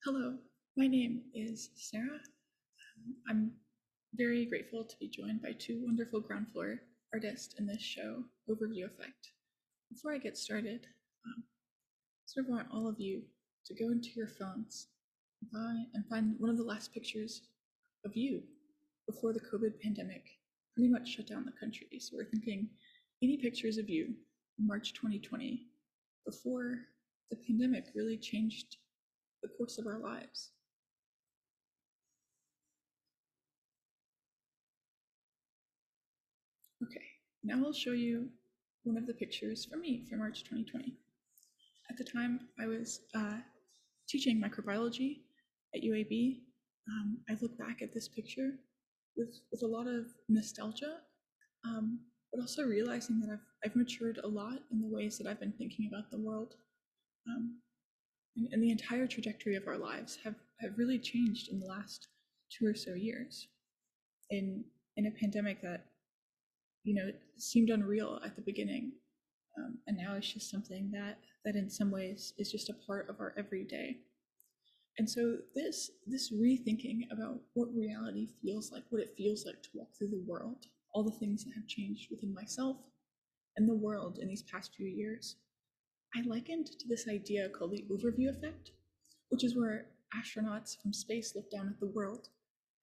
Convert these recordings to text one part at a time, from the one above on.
Hello, my name is Sarah. I'm very grateful to be joined by two wonderful ground floor artists in this show, Overview Effect. Before I get started, I sort of want all of you to go into your phones and find one of the last pictures of you before the COVID pandemic pretty much shut down the country. So we're thinking any pictures of you in March 2020 before the pandemic really changed the course of our lives. Okay, now I'll show you one of the pictures for me for March 2020. At the time, I was teaching microbiology at UAB. I look back at this picture with a lot of nostalgia, but also realizing that I've matured a lot in the ways that I've been thinking about the world. And the entire trajectory of our lives have really changed in the last 2 or so years. In a pandemic that it seemed unreal at the beginning, and now it's just something that in some ways is just a part of our everyday. And so this rethinking about what reality feels like, what it feels like to walk through the world, all the things that have changed within myself and the world in these past few years, I likened to this idea called the overview effect, which is where astronauts from space look down at the world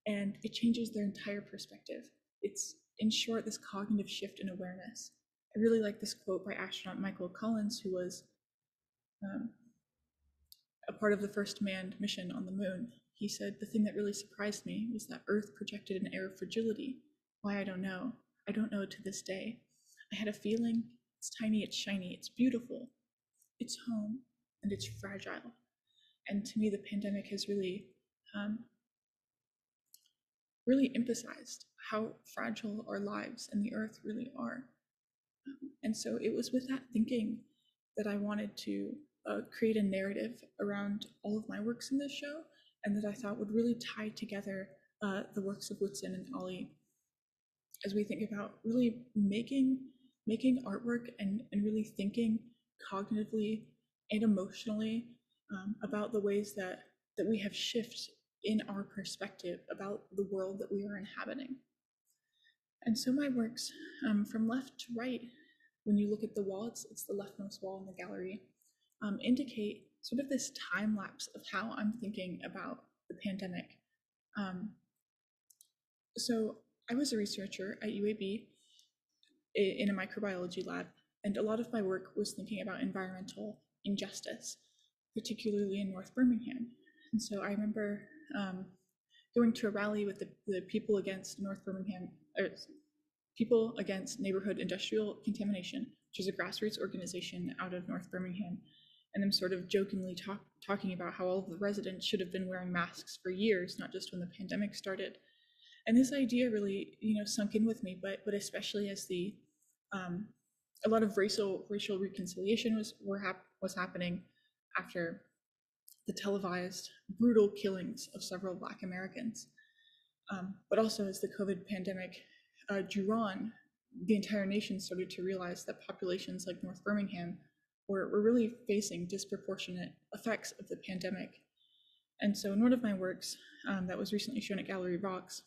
and it changes their entire perspective. It's, in short, this cognitive shift in awareness. I really like this quote by astronaut Michael Collins, who was a part of the first manned mission on the moon. He said, "The thing that really surprised me was that Earth projected an air of fragility. Why, I don't know. I don't know to this day. I had a feeling it's tiny, it's shiny, it's beautiful, it's home, and it's fragile." And to me, the pandemic has really emphasized how fragile our lives and the earth really are. And so it was with that thinking that I wanted to create a narrative around all of my works in this show, and that I thought would really tie together the works of Whitson and Ollie as we think about really making artwork and really thinking cognitively and emotionally about the ways that we have shifted in our perspective about the world that we are inhabiting. And so my works, from left to right, when you look at the wall, it's the leftmost wall in the gallery, indicate sort of this time lapse of how I'm thinking about the pandemic. So I was a researcher at UAB in a microbiology lab, and a lot of my work was thinking about environmental injustice, particularly in North Birmingham. And so I remember going to a rally with the People Against North Birmingham, or People Against Neighborhood Industrial Contamination, which is a grassroots organization out of North Birmingham, and them sort of jokingly talking about how all of the residents should have been wearing masks for years, not just when the pandemic started. And this idea really, sunk in with me, but especially as a lot of racial reconciliation was happening after the televised brutal killings of several Black Americans. But also as the COVID pandemic drew on, the entire nation started to realize that populations like North Birmingham were really facing disproportionate effects of the pandemic. And so in one of my works that was recently shown at Gallery Rocks,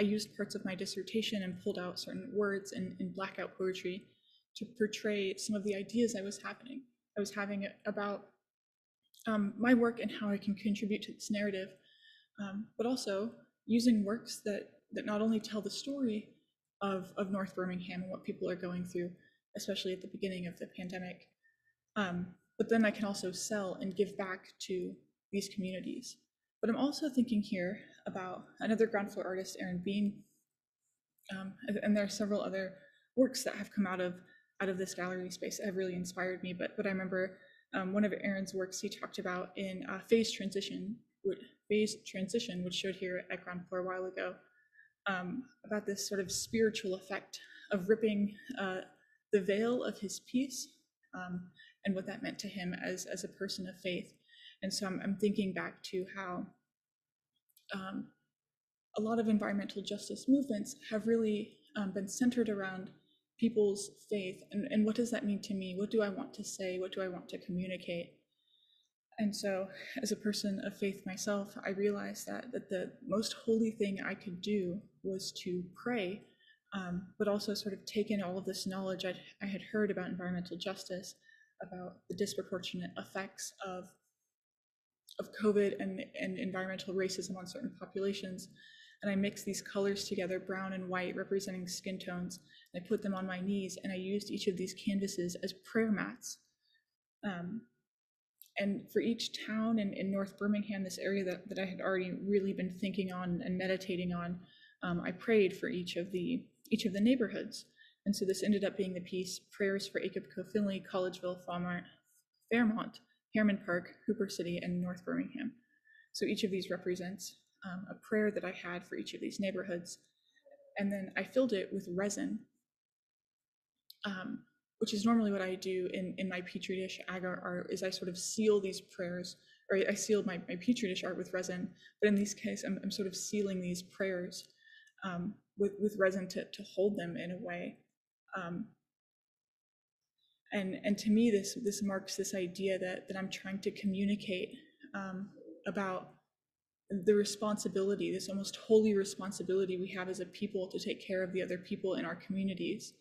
I used parts of my dissertation and pulled out certain words in blackout poetry to portray some of the ideas I was having about my work and how I can contribute to this narrative, but also using works that not only tell the story of North Birmingham and what people are going through, especially at the beginning of the pandemic, but then I can also sell and give back to these communities. But I'm also thinking here about another ground floor artist, Aaron Bean, and there are several other works that have come out of this gallery space that have really inspired me. But I remember one of Aaron's works he talked about in Phase Transition, which showed here at ground floor a while ago, about this sort of spiritual effect of ripping the veil of his piece, and what that meant to him as a person of faith. And so I'm thinking back to how a lot of environmental justice movements have really been centered around people's faith, and what does that mean to me? What do I want to say? What do I want to communicate? And so, as a person of faith myself, I realized that the most holy thing I could do was to pray, but also sort of take in all of this knowledge I had heard about environmental justice, about the disproportionate effects of COVID and environmental racism on certain populations. And I mixed these colors together, brown and white, representing skin tones. And I put them on my knees, and I used each of these canvases as prayer mats. And for each town in North Birmingham, this area that I had already really been thinking on and meditating on, I prayed for each of the neighborhoods. And so this ended up being the piece, Prayers for Acapulco, Finley, Collegeville, Fairmont, Harriman Park, Hooper City, and North Birmingham. So each of these represents a prayer that I had for each of these neighborhoods. And then I filled it with resin, which is normally what I do in my Petri dish agar art, is I sort of seal these prayers, or I sealed my Petri dish art with resin, but in this case, I'm sort of sealing these prayers with resin to hold them in a way. And to me, this marks this idea that I'm trying to communicate about the responsibility, this almost holy responsibility we have as a people to take care of the other people in our communities.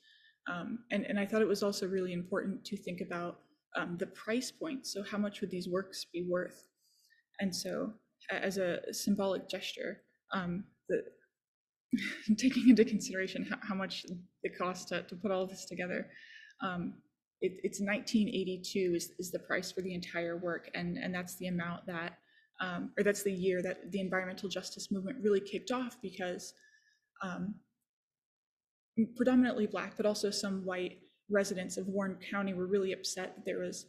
And I thought it was also really important to think about the price point. So how much would these works be worth? And so as a symbolic gesture, taking into consideration how much it costs to put all of this together, it's 1982 is the price for the entire work, and that's the amount that, or that's the year that the environmental justice movement really kicked off, because predominantly Black, but also some white residents of Warren County were really upset that there was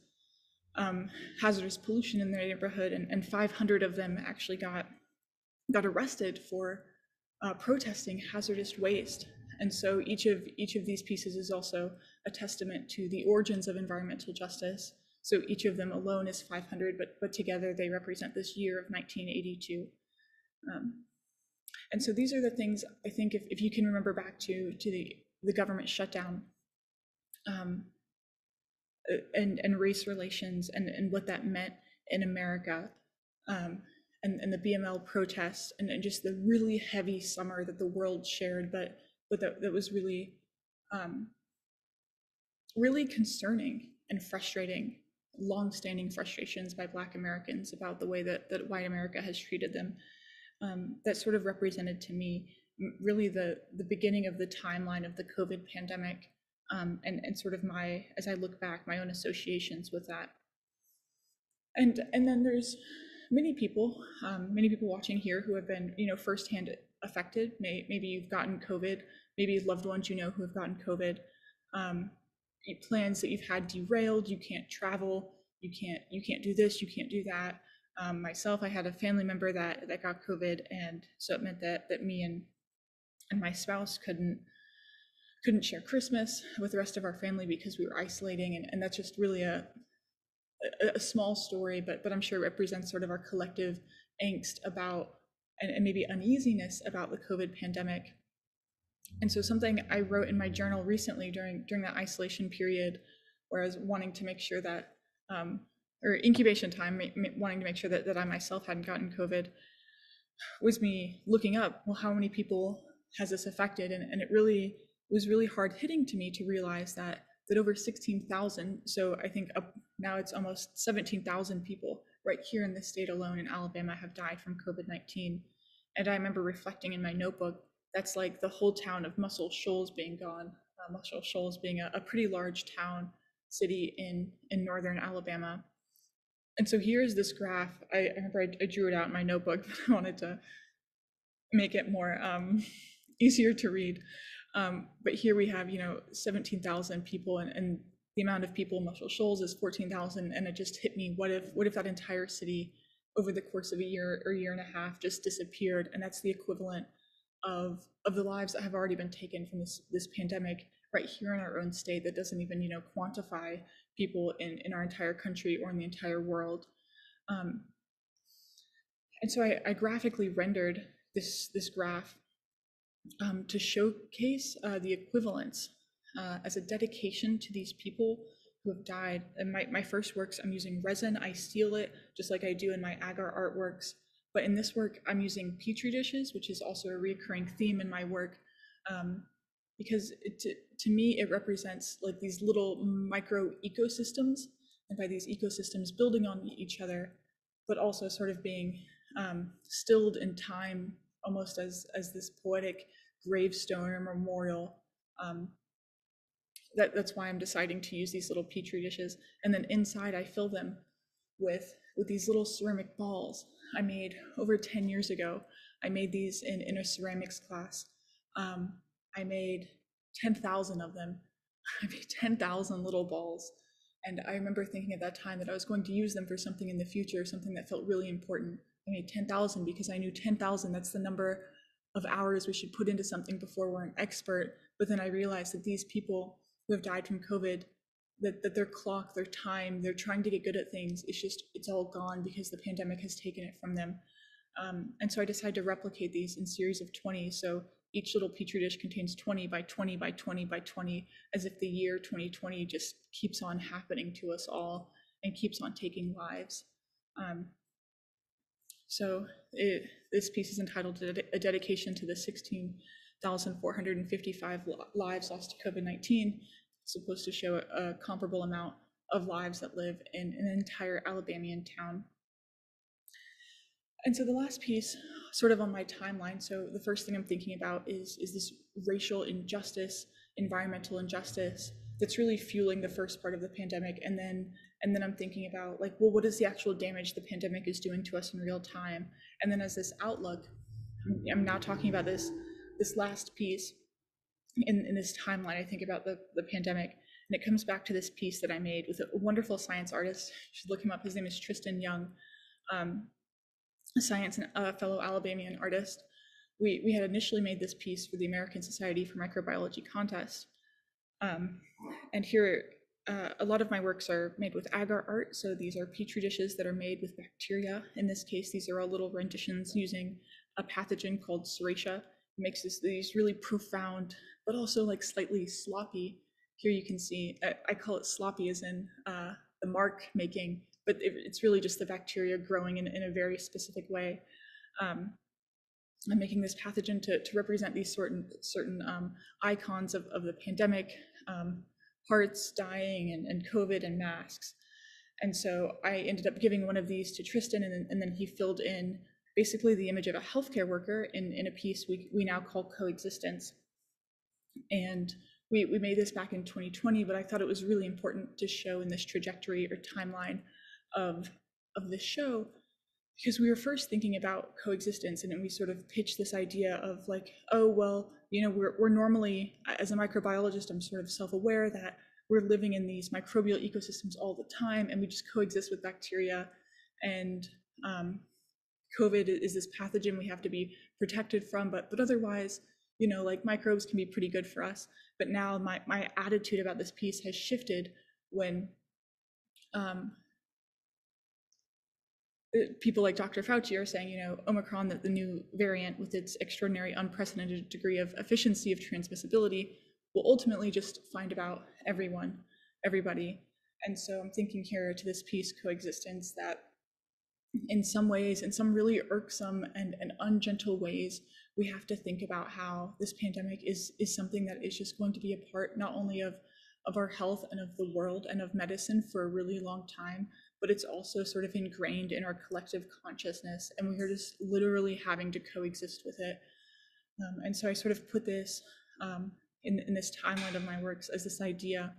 hazardous pollution in their neighborhood, and 500 of them actually got arrested for protesting hazardous waste. And so each of these pieces is also a testament to the origins of environmental justice. So each of them alone is 500, but together they represent this year of 1982. And so these are the things, I think, if you can remember back to the government shutdown, and race relations and what that meant in America, and the BML protests, and just the really heavy summer that the world shared, but that was really really concerning and frustrating, long-standing frustrations by Black Americans about the way that white America has treated them. That sort of represented to me really the beginning of the timeline of the COVID pandemic, and sort of as I look back, my own associations with that. And then there's many people watching here who have been, firsthand affected. Maybe you've gotten COVID, maybe loved ones who have gotten COVID. Plans that you've had derailed, you can't travel, you can't do this, you can't do that. Myself, I had a family member that got COVID, and so it meant that me and my spouse couldn't share Christmas with the rest of our family because we were isolating, and that's just really a small story, but I'm sure it represents sort of our collective angst about and maybe uneasiness about the COVID pandemic. And so something I wrote in my journal recently during that isolation period, where I was wanting to make sure that, or incubation time, wanting to make sure that I myself hadn't gotten COVID, was me looking up, well, how many people has this affected? And it really was really hard hitting to me to realize that over 16,000, so I think now it's almost 17,000 people right here in this state alone in Alabama have died from COVID-19. And I remember reflecting in my notebook, that's like the whole town of Muscle Shoals being gone. Muscle Shoals being a pretty large town, city in northern Alabama. And so here's this graph. I remember I drew it out in my notebook, but I wanted to make it more easier to read. But here we have, 17,000 people, and the amount of people in Muscle Shoals is 14,000. And it just hit me, what if that entire city over the course of a year or year and a half just disappeared? And that's the equivalent of the lives that have already been taken from this pandemic right here in our own state, that doesn't even, quantify people in our entire country or in the entire world. And so I graphically rendered this graph to showcase the equivalence as a dedication to these people who have died. And my first works, I'm using resin. I seal it just like I do in my agar artworks. But in this work, I'm using petri dishes, which is also a recurring theme in my work, because to me, it represents like these little micro ecosystems, and by these ecosystems building on each other, but also sort of being stilled in time, almost as this poetic gravestone or memorial. That's why I'm deciding to use these little petri dishes. And then inside I fill them with these little ceramic balls I made over 10 years ago. I made these in a ceramics class. I made 10,000 of them. I made 10,000 little balls. And I remember thinking at that time that I was going to use them for something in the future, something that felt really important. I made 10,000 because I knew 10,000, that's the number of hours we should put into something before we're an expert. But then I realized that these people who have died from COVID, that their clock, their time, they're trying to get good at things, it's all gone because the pandemic has taken it from them. And so I decided to replicate these in series of 20. So each little petri dish contains 20 by 20 by 20 by 20, as if the year 2020 just keeps on happening to us all and keeps on taking lives. So this piece is entitled A Dedication to the 16,455 lives lost to COVID-19. It's supposed to show a comparable amount of lives that live in an entire Alabamian town. And so the last piece, sort of on my timeline, so the first thing I'm thinking about is this racial injustice, environmental injustice that's really fueling the first part of the pandemic. And then I'm thinking about like, well, what is the actual damage the pandemic is doing to us in real time? And then as this outlook, I'm now talking about this last piece in this timeline. I think about the pandemic, and it comes back to this piece that I made with a wonderful science artist. You should look him up. His name is Tristan Young. A science and fellow Alabamian artist. We had initially made this piece for the American Society for Microbiology contest. And here, a lot of my works are made with agar art. So these are petri dishes that are made with bacteria. In this case, these are all little renditions using a pathogen called Serratia. It makes these really profound, but also like slightly sloppy. Here you can see, I call it sloppy as in the mark making, but it's really just the bacteria growing in a very specific way. I'm making this pathogen to represent these certain icons of the pandemic, hearts dying and COVID and masks. And so I ended up giving one of these to Tristan, and then he filled in basically the image of a healthcare worker in a piece we now call Coexistence. And we made this back in 2020, but I thought it was really important to show in this trajectory or timeline of this show, because we were first thinking about coexistence, and then we sort of pitched this idea of like, oh, well, you know, we're normally, as a microbiologist, I'm sort of self-aware that we're living in these microbial ecosystems all the time, and we just coexist with bacteria, and COVID is this pathogen we have to be protected from, but otherwise, you know, like microbes can be pretty good for us. But now my attitude about this piece has shifted when people like Dr. Fauci are saying, you know, Omicron, that the new variant with its extraordinary, unprecedented degree of efficiency of transmissibility will ultimately just find about everybody. And so I'm thinking here to this piece, Coexistence, that in some ways, in some really irksome and ungentle ways, we have to think about how this pandemic is something that is just going to be a part not only of our health and of the world and of medicine for a really long time, but it's also sort of ingrained in our collective consciousness, and we are just literally having to coexist with it. And so I sort of put this in this timeline of my works as this idea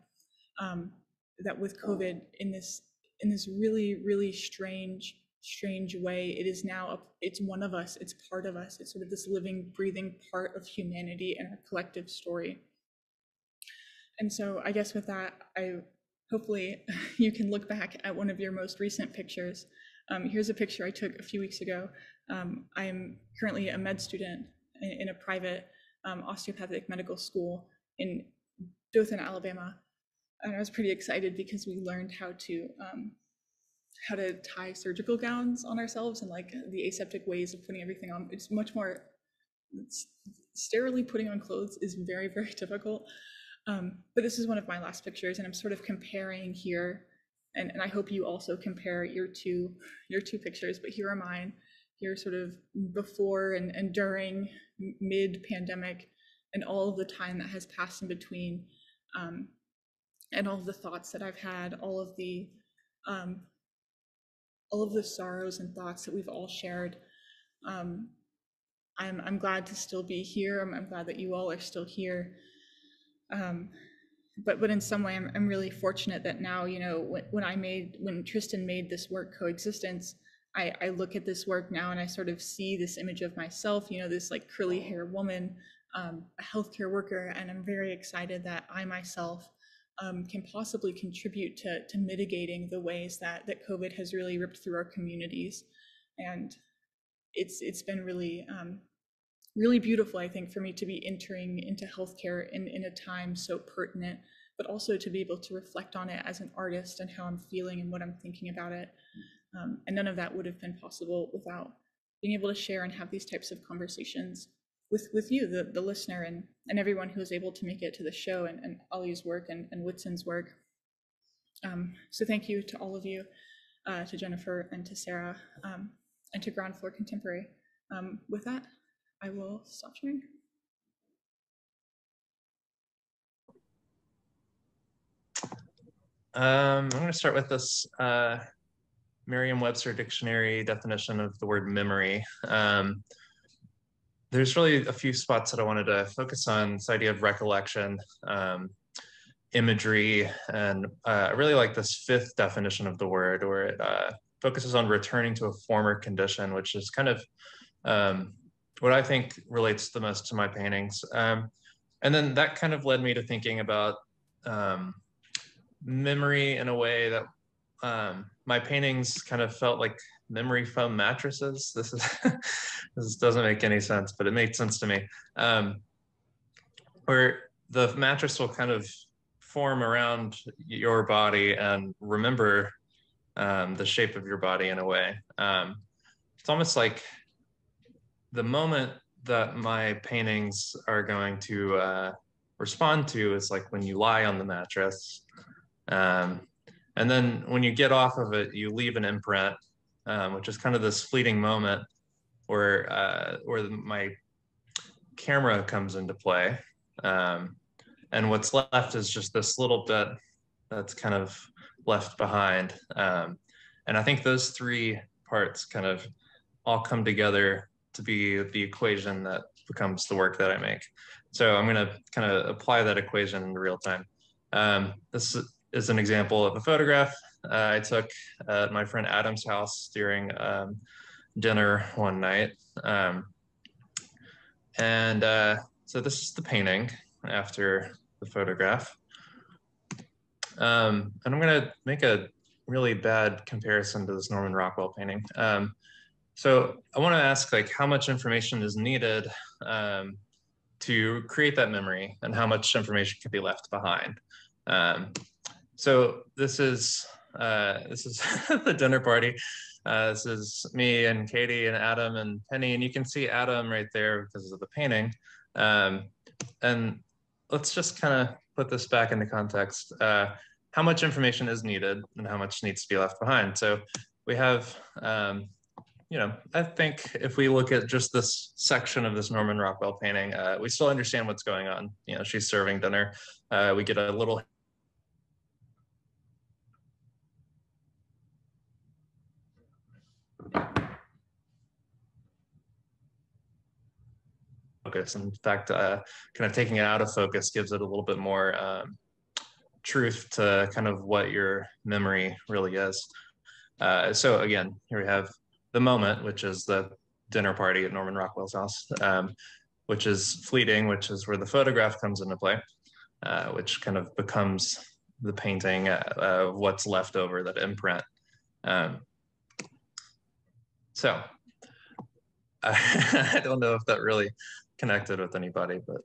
that with COVID, in this really, really strange way, it is now, it's one of us, it's part of us, it's sort of this living, breathing part of humanity and our collective story. And so I guess with that, hopefully you can look back at one of your most recent pictures. Here's a picture I took a few weeks ago. I'm currently a med student in a private osteopathic medical school in Dothan, Alabama. And I was pretty excited because we learned how to tie surgical gowns on ourselves, and like the aseptic ways of putting everything on. It's much more, sterilely putting on clothes is very, very difficult. But this is one of my last pictures, and I'm sort of comparing here, and I hope you also compare your two pictures, but here are mine. Here sort of before and during, mid-pandemic, and all of the time that has passed in between, and all of the thoughts that I've had, all of the sorrows and thoughts that we've all shared. I'm glad to still be here. I'm glad that you all are still here. But in some way, I'm really fortunate that now, you know, when Tristan made this work, Coexistence, I look at this work now and I sort of see this image of myself, you know, this like curly hair woman, a healthcare worker, and I'm very excited that I myself can possibly contribute to mitigating the ways that COVID has really ripped through our communities. And it's been really really beautiful, I think, for me to be entering into healthcare in a time so pertinent, but also to be able to reflect on it as an artist and how I'm feeling and what I'm thinking about it. And none of that would have been possible without being able to share and have these types of conversations with you, the listener, and everyone who was able to make it to the show, and Ollie's work and Whitson's work. So thank you to all of you, to Jennifer and to Sarah, and to Ground Floor Contemporary. With that, I will stop sharing. I'm going to start with this Merriam-Webster dictionary definition of the word memory. There's really a few spots that I wanted to focus on: this idea of recollection, imagery, and I really like this fifth definition of the word, where it focuses on returning to a former condition, which is kind of what I think relates the most to my paintings. And then that kind of led me to thinking about memory in a way that my paintings kind of felt like memory foam mattresses. This doesn't make any sense, but it made sense to me. Where the mattress will kind of form around your body and remember the shape of your body in a way. It's almost like the moment that my paintings are going to respond to is like when you lie on the mattress. And then when you get off of it, you leave an imprint, which is kind of this fleeting moment where my camera comes into play. And what's left is just this little bit that's kind of left behind. And I think those three parts kind of all come together to be the equation that becomes the work that I make. So I'm going to kind of apply that equation in real time. This is an example of a photograph I took at my friend Adam's house during dinner one night. So this is the painting after the photograph. And I'm going to make a really bad comparison to this Norman Rockwell painting. So I want to ask, like, how much information is needed to create that memory, and how much information can be left behind. So this is the dinner party. This is me and Katie and Adam and Penny, and you can see Adam right there because of the painting. And let's just kind of put this back into context. How much information is needed and how much needs to be left behind? So we have, you know, I think if we look at just this section of this Norman Rockwell painting, we still understand what's going on. You know, she's serving dinner. We get a little focus. In fact, kind of taking it out of focus gives it a little bit more truth to kind of what your memory really is. So again, here we have the moment, which is the dinner party at Norman Rockwell's house, which is fleeting, which is where the photograph comes into play, which kind of becomes the painting, what's left over, that imprint. So I don't know if that really connected with anybody, but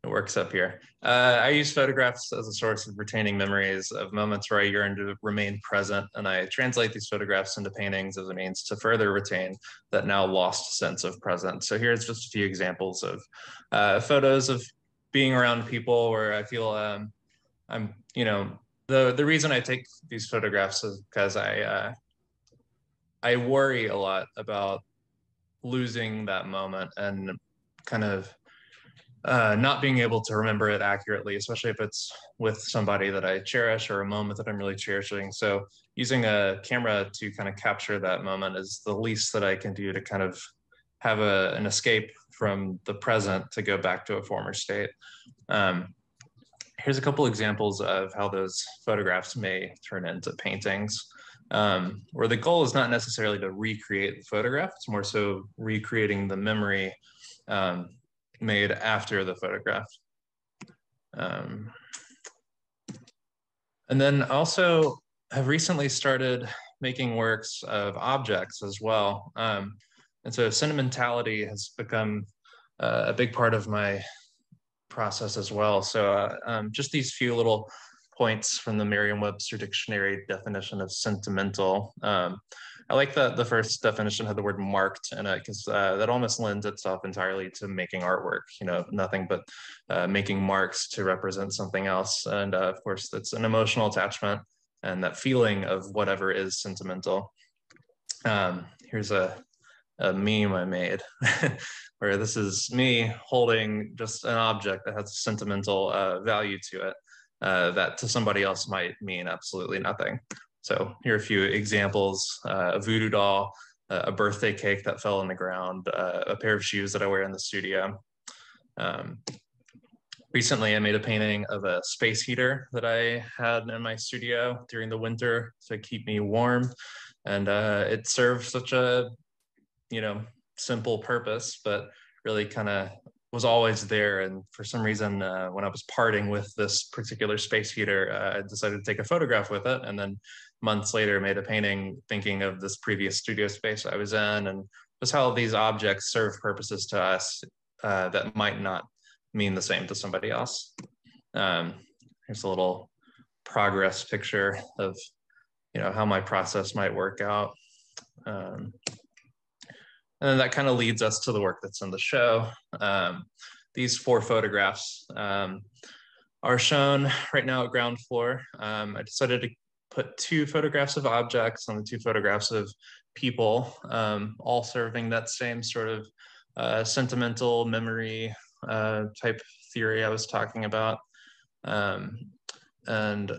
it works up here. I use photographs as a source of retaining memories of moments where I yearn to remain present, and I translate these photographs into paintings as a means to further retain that now lost sense of presence. So here's just a few examples of photos of being around people where I feel I'm, you know, the reason I take these photographs is because I worry a lot about losing that moment and kind of not being able to remember it accurately, especially if it's with somebody that I cherish or a moment that I'm really cherishing. So using a camera to kind of capture that moment is the least that I can do to kind of have an escape from the present to go back to a former state. Here's a couple examples of how those photographs may turn into paintings, where the goal is not necessarily to recreate the photograph, it's more so recreating the memory made after the photograph. And then also have recently started making works of objects as well. And so sentimentality has become a big part of my process as well. So just these few little points from the Merriam-Webster dictionary definition of sentimental. I like that the first definition had the word marked in it because that almost lends itself entirely to making artwork, you know, nothing but making marks to represent something else. And of course, that's an emotional attachment and that feeling of whatever is sentimental. Here's a meme I made where this is me holding just an object that has a sentimental value to it that to somebody else might mean absolutely nothing. So here are a few examples: a voodoo doll, a birthday cake that fell on the ground, a pair of shoes that I wear in the studio. Recently, I made a painting of a space heater that I had in my studio during the winter to keep me warm. And it served such a, you know, simple purpose, but really kind of was always there. And for some reason, when I was parting with this particular space heater, I decided to take a photograph with it. And then months later, made a painting thinking of this previous studio space I was in and just how these objects serve purposes to us that might not mean the same to somebody else. Here's a little progress picture of, you know, how my process might work out. And then that kind of leads us to the work that's in the show. These 4 photographs are shown right now at ground floor. I decided to put 2 photographs of objects and 2 photographs of people, all serving that same sort of sentimental memory type theory I was talking about. And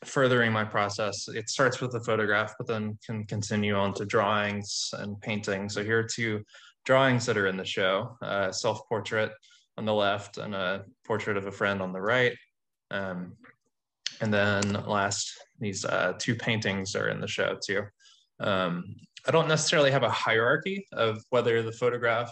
furthering my process, it starts with a photograph, but then can continue on to drawings and painting. So here are 2 drawings that are in the show, a self-portrait on the left and a portrait of a friend on the right. And then last, these 2 paintings are in the show too. I don't necessarily have a hierarchy of whether the photograph,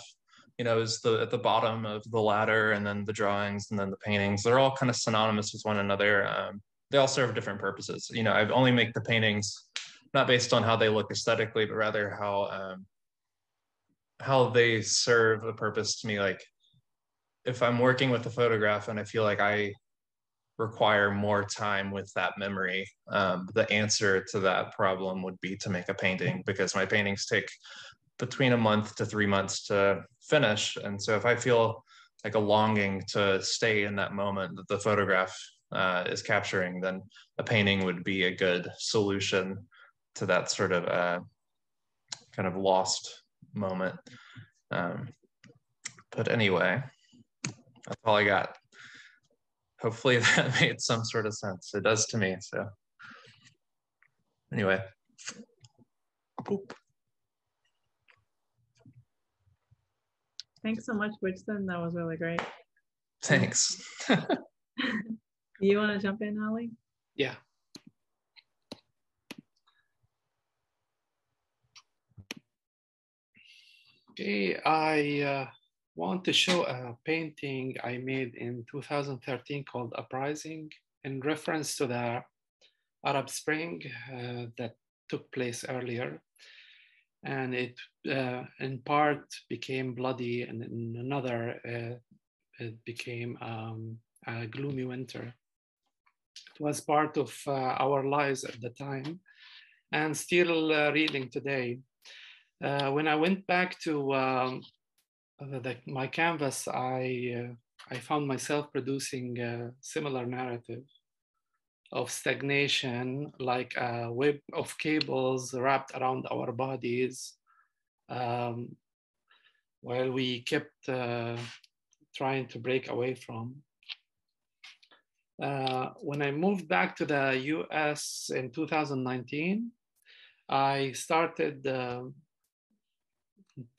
you know, is at the bottom of the ladder and then the drawings and then the paintings. They're all kind of synonymous with one another. They all serve different purposes. You know, I only make the paintings not based on how they look aesthetically, but rather how they serve a purpose to me. Like if I'm working with a photograph and I feel like I require more time with that memory, the answer to that problem would be to make a painting, because my paintings take between a month to 3 months to finish. And so if I feel like a longing to stay in that moment that the photograph is capturing, then a painting would be a good solution to that sort of kind of lost moment. But anyway, that's all I got. Hopefully that made some sort of sense. It does to me. So anyway. Boop. Thanks so much, Whitson. That was really great. Thanks. You want to jump in, Holly? Yeah. Okay, I want to show a painting I made in 2013 called Uprising, in reference to the Arab Spring that took place earlier. And it in part became bloody, and in another it became a gloomy winter. It was part of our lives at the time and still reeling today. When I went back to my canvas, I I found myself producing a similar narrative of stagnation, like a web of cables wrapped around our bodies, while we kept trying to break away from. When I moved back to the US in 2019, I started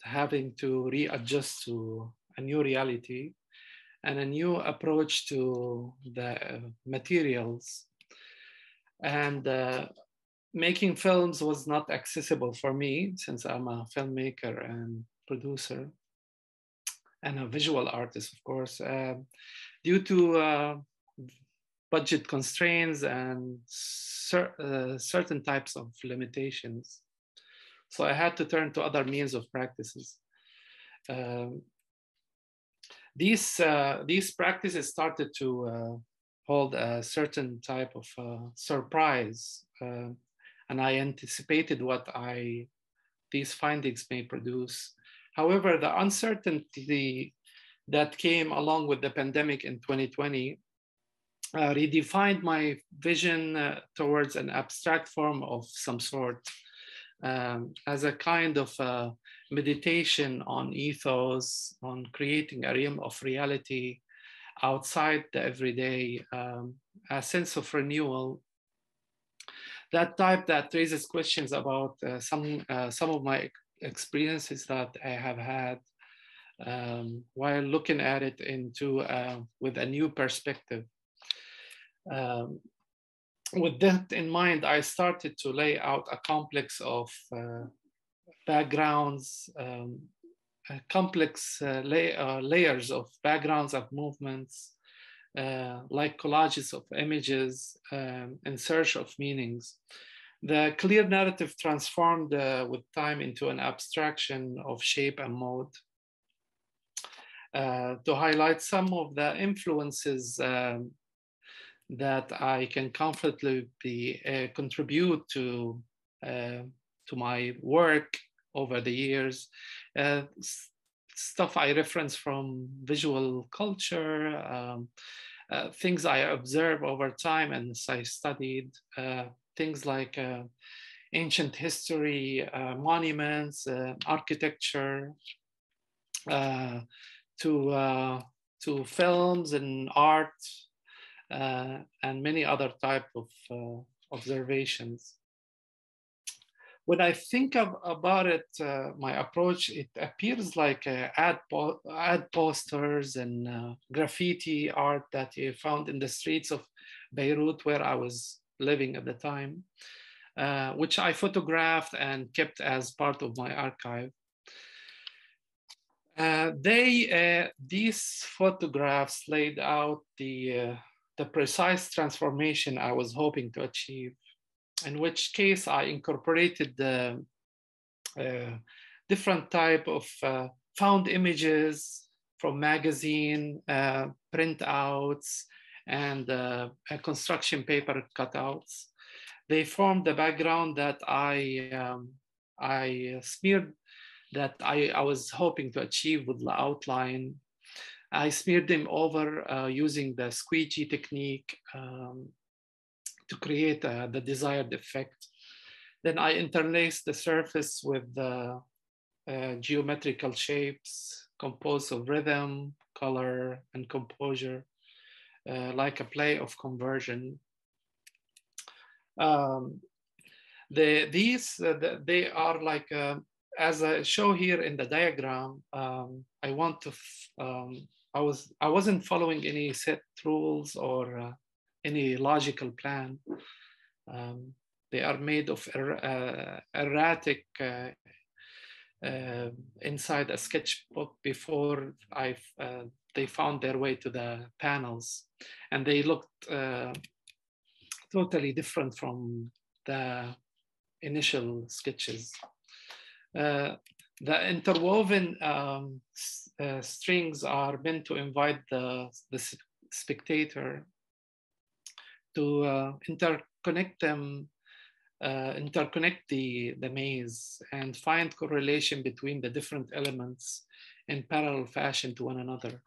having to readjust to a new reality and a new approach to the materials. And making films was not accessible for me since I'm a filmmaker and producer and a visual artist, of course, due to budget constraints and certain types of limitations. So I had to turn to other means of practices. These practices started to hold a certain type of surprise, and I anticipated what these findings may produce. However, the uncertainty that came along with the pandemic in 2020 redefined my vision towards an abstract form of some sort, as a kind of meditation on ethos, on creating a realm of reality outside the everyday, a sense of renewal, that type that raises questions about some of my experiences that I have had while looking at it with a new perspective. With that in mind, I started to lay out a complex of backgrounds, complex layers of backgrounds of movements, like collages of images in search of meanings. The clear narrative transformed with time into an abstraction of shape and mode. To highlight some of the influences that I can comfortably contribute to my work over the years, stuff I reference from visual culture, things I observe over time and as I studied, things like ancient history, monuments, architecture, to films and art, and many other type of observations. When I think about it, my approach, it appears like ad posters and graffiti art that you found in the streets of Beirut, where I was living at the time, which I photographed and kept as part of my archive. These photographs laid out the precise transformation I was hoping to achieve, in which case I incorporated the different type of found images from magazine, printouts, and construction paper cutouts. They formed the background that I smeared, that I was hoping to achieve with the outline. I smeared them over using the squeegee technique to create the desired effect. Then I interlaced the surface with the geometrical shapes composed of rhythm, color, and composure, like a play of conversion. They are like, as I show here in the diagram, I wasn't following any set rules or any logical plan. They are made of erratic inside a sketchbook before they found their way to the panels, and they looked totally different from the initial sketches. The interwoven strings are meant to invite the spectator to interconnect the maze and find correlation between the different elements in parallel fashion to one another.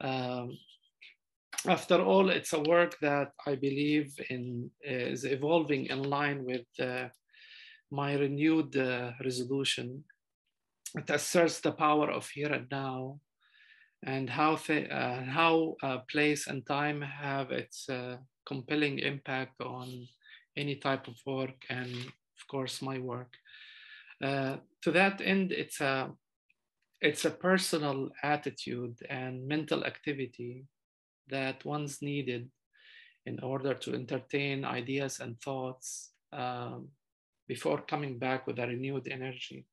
Um, After all, it's a work that I believe in is evolving in line with my renewed resolution. It asserts the power of here and now, and how place and time have its compelling impact on any type of work, and of course my work. To that end, it's a personal attitude and mental activity that one's needed in order to entertain ideas and thoughts before coming back with a renewed energy.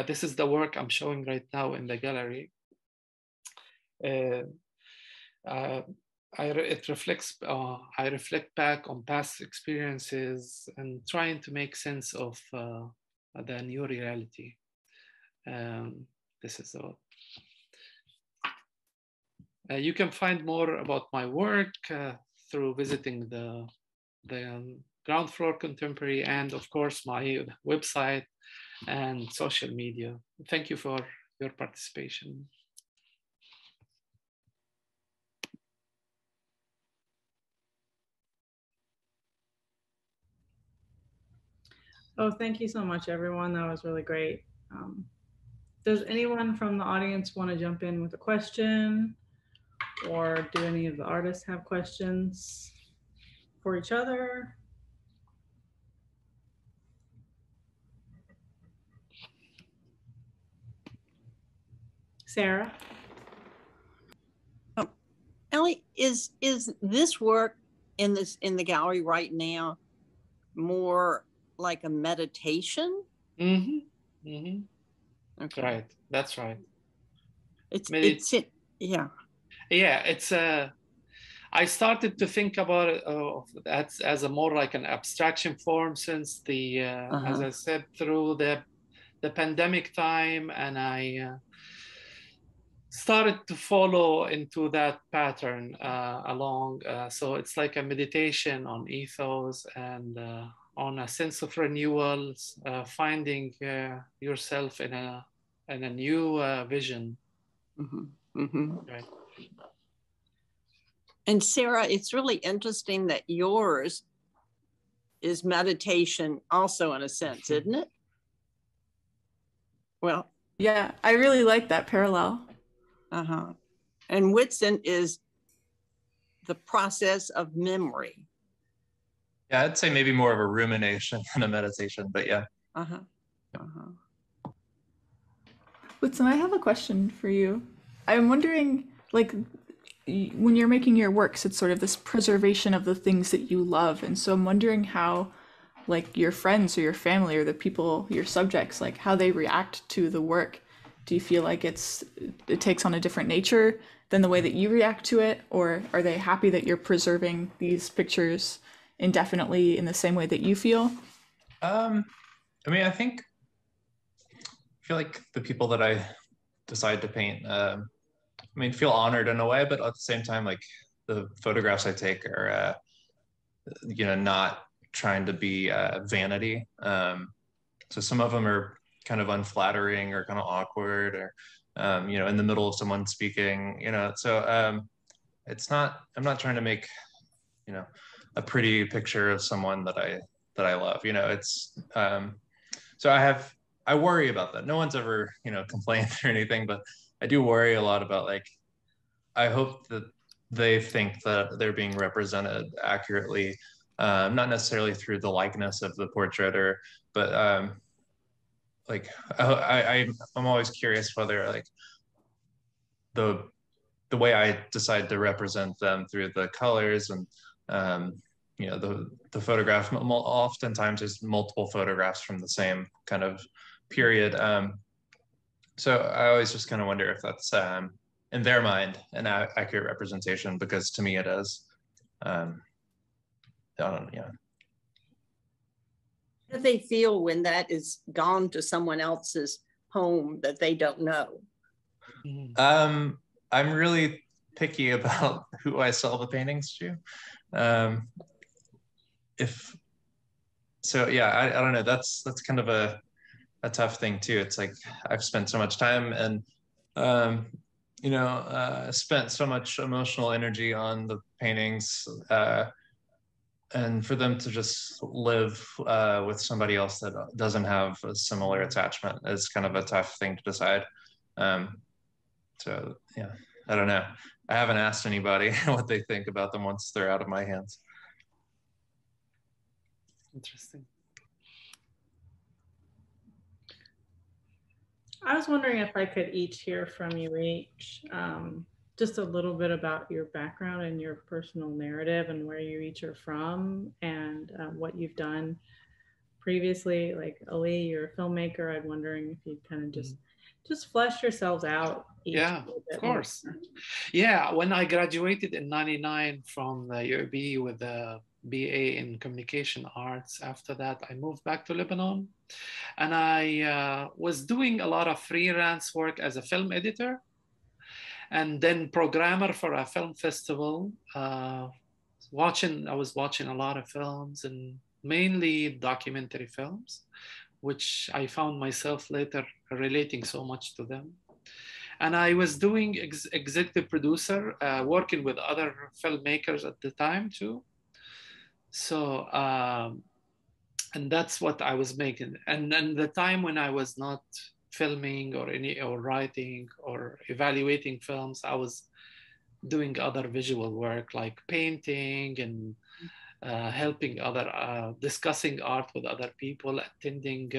This is the work I'm showing right now in the gallery. It reflects, I reflect back on past experiences and trying to make sense of the new reality. This is all. You can find more about my work through visiting the ground floor contemporary, and of course my website and social media. Thank you for your participation. Oh, thank you so much, everyone. That was really great. Does anyone from the audience want to jump in with a question? Or do any of the artists have questions for each other? Sarah? Ellie, is this work in the gallery right now more like a meditation? Mm-hmm. Mm-hmm. Okay. Right. That's right. Yeah. Yeah. It's I started to think about it as a more like an abstraction form since the as I said, through the pandemic time, and I started to follow into that pattern along. So it's like a meditation on ethos and on a sense of renewal, finding yourself in a new vision. Mm-hmm. Mm-hmm. Right. And Sarah, it's really interesting that yours is meditation also, in a sense, isn't it? Well, yeah, I really like that parallel. And Whitson is the process of memory. Yeah, I'd say maybe more of a rumination than a meditation, but yeah. Whitson, I have a question for you. I'm wondering, like, when you're making your works, it's sort of this preservation of the things that you love. And so I'm wondering how, like, your friends or your family or the people, your subjects, like how they react to the work. Do you feel like it takes on a different nature than the way that you react to it? Or are they happy that you're preserving these pictures indefinitely in the same way that you feel? I mean, I feel like the people that I decide to paint, feel honored in a way, but at the same time, like the photographs I take are, not trying to be vanity. So some of them are kind of unflattering or kind of awkward, or, in the middle of someone speaking, so I'm not trying to make, a pretty picture of someone that I love, so I worry about that. No one's ever, complained or anything, but I do worry a lot about, like, I hope that they think that they're being represented accurately, not necessarily through the likeness of the portrait, but like I'm always curious whether, like, the way I decide to represent them through the colors and the photograph, oftentimes there's multiple photographs from the same kind of period. So I always just kind of wonder if that's in their mind an accurate representation, because to me it is. I don't know. How do they feel when that is gone to someone else's home that they don't know? I'm really picky about who I sell the paintings to. I don't know. That's kind of a tough thing too. It's like I've spent so much time and spent so much emotional energy on the paintings, and for them to just live with somebody else that doesn't have a similar attachment is kind of a tough thing to decide. So yeah, I don't know. I haven't asked anybody what they think about them once they're out of my hands. Interesting. I was wondering if I could each hear from you each, just a little bit about your background and your personal narrative and where you each are from, and what you've done previously. Like Ali, you're a filmmaker. I'm wondering if you'd kind of just flesh yourselves out each. Yeah, of course. More. Yeah, when I graduated in '99 from the UAB with a BA in communication arts, after that I moved back to Lebanon, and I was doing a lot of freelance work as a film editor and then programmer for a film festival. I was watching a lot of films, and mainly documentary films, which I found myself later relating so much to them. And I was doing executive producer, working with other filmmakers at the time too. So, and that's what I was making. And then the time when I was not filming or writing or evaluating films, I was doing other visual work like painting and helping other, discussing art with other people, attending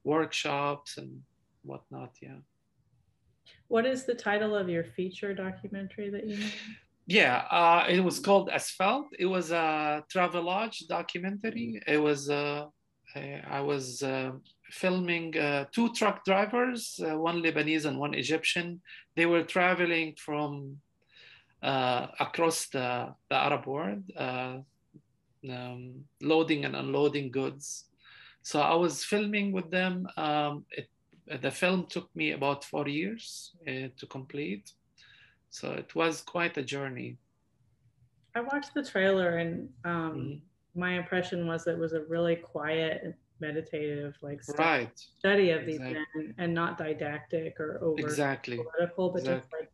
workshops and whatnot. Yeah. What is the title of your feature documentary that you made? Yeah, it was called Asphalt. It was a travelage documentary. It was I was filming two truck drivers, one Lebanese and one Egyptian. They were traveling from across the Arab world, loading and unloading goods. So I was filming with them. The film took me about 4 years to complete. So it was quite a journey. I watched the trailer, and my impression was it was a really quiet, meditative, like study of these men, and not didactic or over political, but just like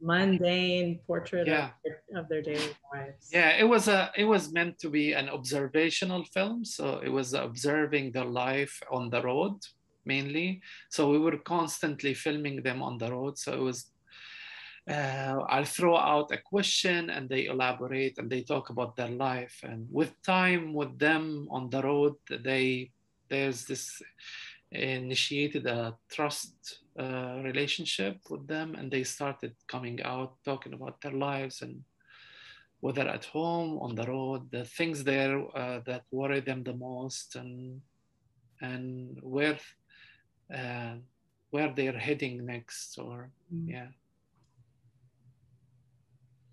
mundane portrait of their daily lives. Yeah, it was meant to be an observational film. So it was observing their life on the road mainly. So we were constantly filming them on the road. So it was I'll throw out a question and they elaborate and they talk about their life. And with time with them on the road, there's this initiated a trust relationship with them, and they started coming out, talking about their lives and whether at home, on the road, the things there that worry them the most, and where they're heading next, or yeah.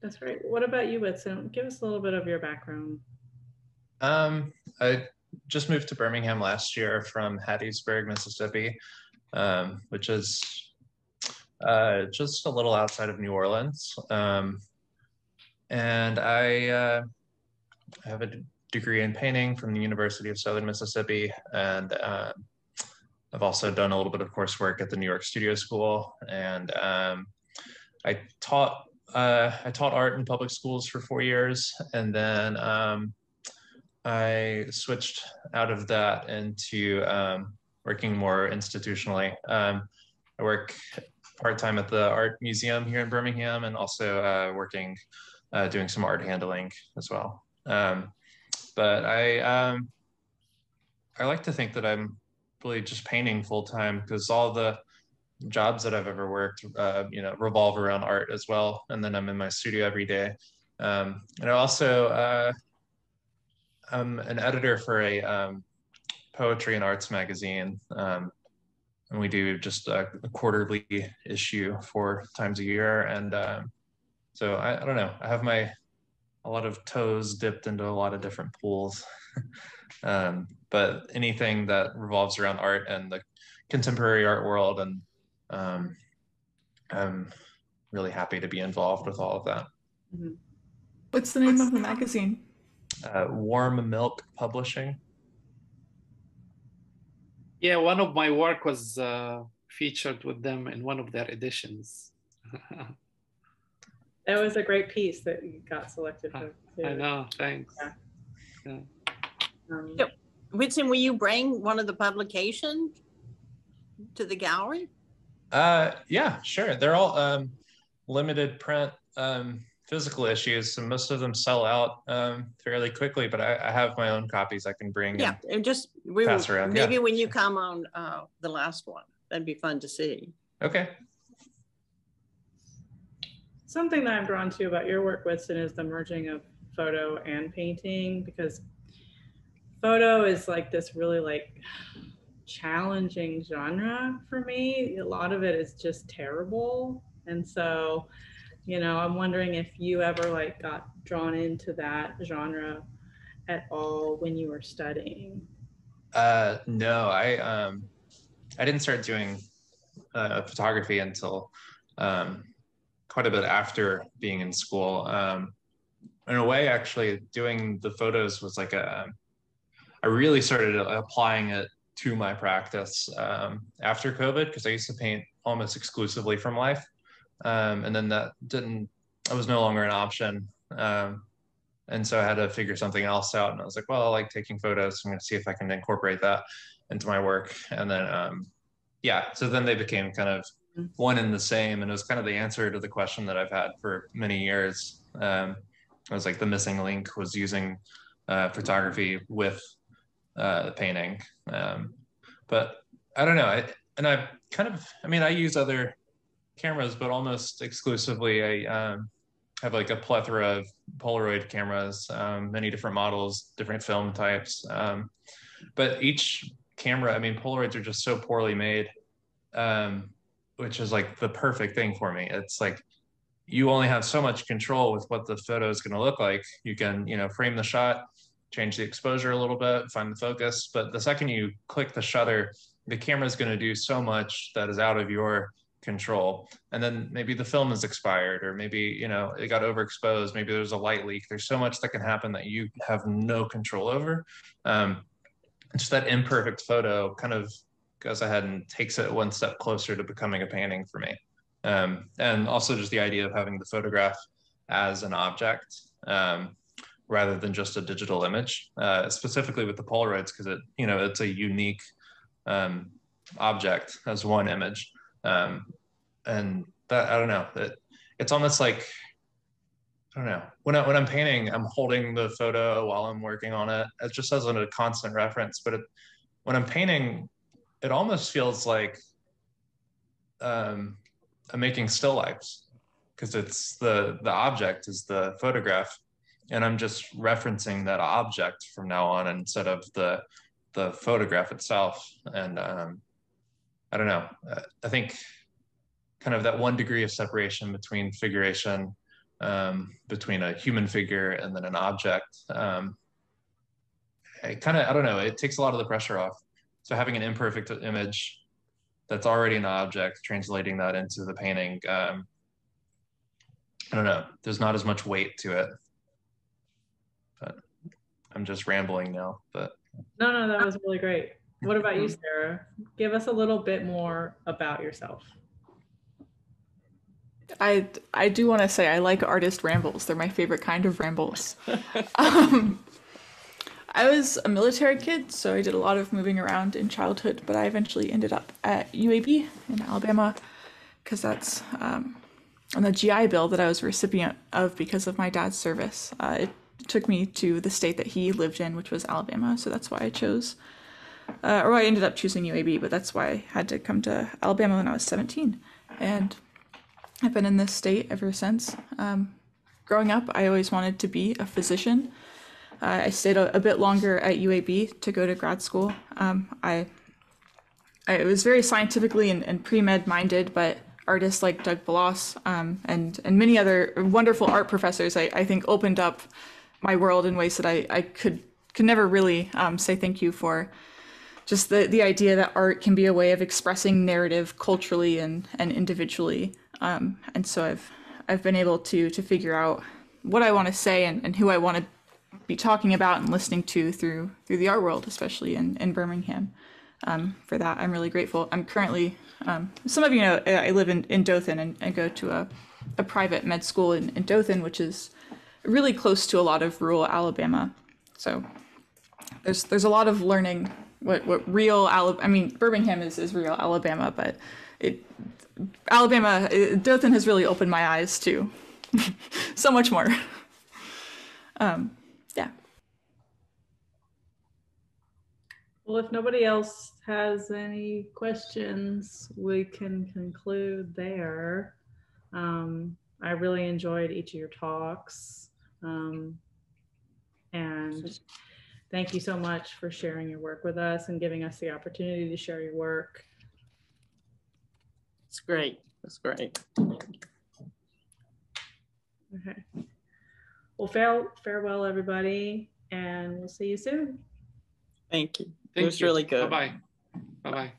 That's right. What about you, Whitson? Give us a little bit of your background. I just moved to Birmingham last year from Hattiesburg, Mississippi, which is just a little outside of New Orleans. And I have a degree in painting from the University of Southern Mississippi. And I've also done a little bit of coursework at the New York Studio School. And I taught art in public schools for 4 years, and then I switched out of that into working more institutionally. I work part-time at the Art Museum here in Birmingham, and also doing some art handling as well. But I like to think that I'm really just painting full-time, because all the jobs that I've ever worked, revolve around art as well. And then I'm in my studio every day. And I also, I'm an editor for a poetry and arts magazine. And we do just a quarterly issue 4 times a year. And so I don't know, I have a lot of toes dipped into a lot of different pools. But anything that revolves around art and the contemporary art world, and I'm really happy to be involved with all of that. What's the name of the magazine? Warm Milk Publishing. Yeah, one of my work was featured with them in one of their editions. That was a great piece that you got selected for. I know, thanks. Yeah. Yep. Whitson, will you bring one of the publications to the gallery? Yeah, sure. They're all limited print physical issues, so most of them sell out fairly quickly, but I have my own copies I can bring. Yeah, and just pass around. Maybe yeah, when you sure. come on the last one, that'd be fun to see. Okay. Something that I'm drawn to about your work, Whitson, is the merging of photo and painting, because photo is like this really like challenging genre for me. A lot of it is just terrible. And so, you know, I'm wondering if you ever like got drawn into that genre at all when you were studying. No, I didn't start doing photography until quite a bit after being in school. In a way, actually, doing the photos was like I really started applying it to my practice after COVID, because I used to paint almost exclusively from life. And then that was no longer an option. And so I had to figure something else out. And I was like, well, I like taking photos. I'm going to see if I can incorporate that into my work. And then, yeah, so then they became kind of one and the same. And it was kind of the answer to the question that I've had for many years. I was like, the missing link was using photography with the painting. But I don't know. I use other cameras, but almost exclusively I have like a plethora of Polaroid cameras, many different models, different film types. But each camera, I mean, Polaroids are just so poorly made, which is like the perfect thing for me. It's like, you only have so much control with what the photo is going to look like. You can, frame the shot, change the exposure a little bit, find the focus. But the second you click the shutter, the camera is going to do so much that is out of your control. And then maybe the film is expired, or maybe, it got overexposed. Maybe there's a light leak. There's so much that can happen that you have no control over. Just that imperfect photo kind of goes ahead and takes it one step closer to becoming a painting for me. And also just the idea of having the photograph as an object rather than just a digital image, specifically with the Polaroids, because it's a unique object as one image. And that, I don't know, it's almost like, I don't know, when I'm painting, I'm holding the photo while I'm working on it. It just as a constant reference, but when I'm painting, it almost feels like I'm making still lifes, because it's the object is the photograph, and I'm just referencing that object from now on instead of the photograph itself. And I don't know, I think kind of that 1 degree of separation between figuration, between a human figure and then an object, I don't know, it takes a lot of the pressure off. So having an imperfect image that's already an object, translating that into the painting, I don't know, there's not as much weight to it. But I'm just rambling now. But No, that was really great. What about you, Sarah? Give us a little bit more about yourself. I do want to say I like artist rambles. They're my favorite kind of rambles. I was a military kid, so I did a lot of moving around in childhood, but I eventually ended up at UAB in Alabama, because that's on the GI Bill that I was a recipient of because of my dad's service. It took me to the state that he lived in, which was Alabama, so that's why I chose, or I ended up choosing UAB, but that's why I had to come to Alabama when I was 17. And I've been in this state ever since. Growing up, I always wanted to be a physician. I stayed a bit longer at UAB to go to grad school. I was very scientifically and pre-med minded, but artists like Doug Belos and many other wonderful art professors, I think, opened up my world in ways that I could never really say thank you for. Just the idea that art can be a way of expressing narrative culturally and individually. And so I've been able to figure out what I want to say and who I want to be talking about and listening to through the art world, especially in Birmingham. for that. I'm really grateful. I'm currently, some of you know, I live in Dothan and go to a private med school in Dothan, which is really close to a lot of rural Alabama. So there's a lot of learning what real I mean, Birmingham is real Alabama, but Dothan has really opened my eyes to so much more. Yeah. Well, if nobody else has any questions, we can conclude there. I really enjoyed each of your talks. And thank you so much for sharing your work with us and giving us the opportunity to share your work. It's great. It's great. Okay. Well, farewell, everybody, and we'll see you soon. Thank you. Thank It was you. really good. Bye-bye. Bye-bye.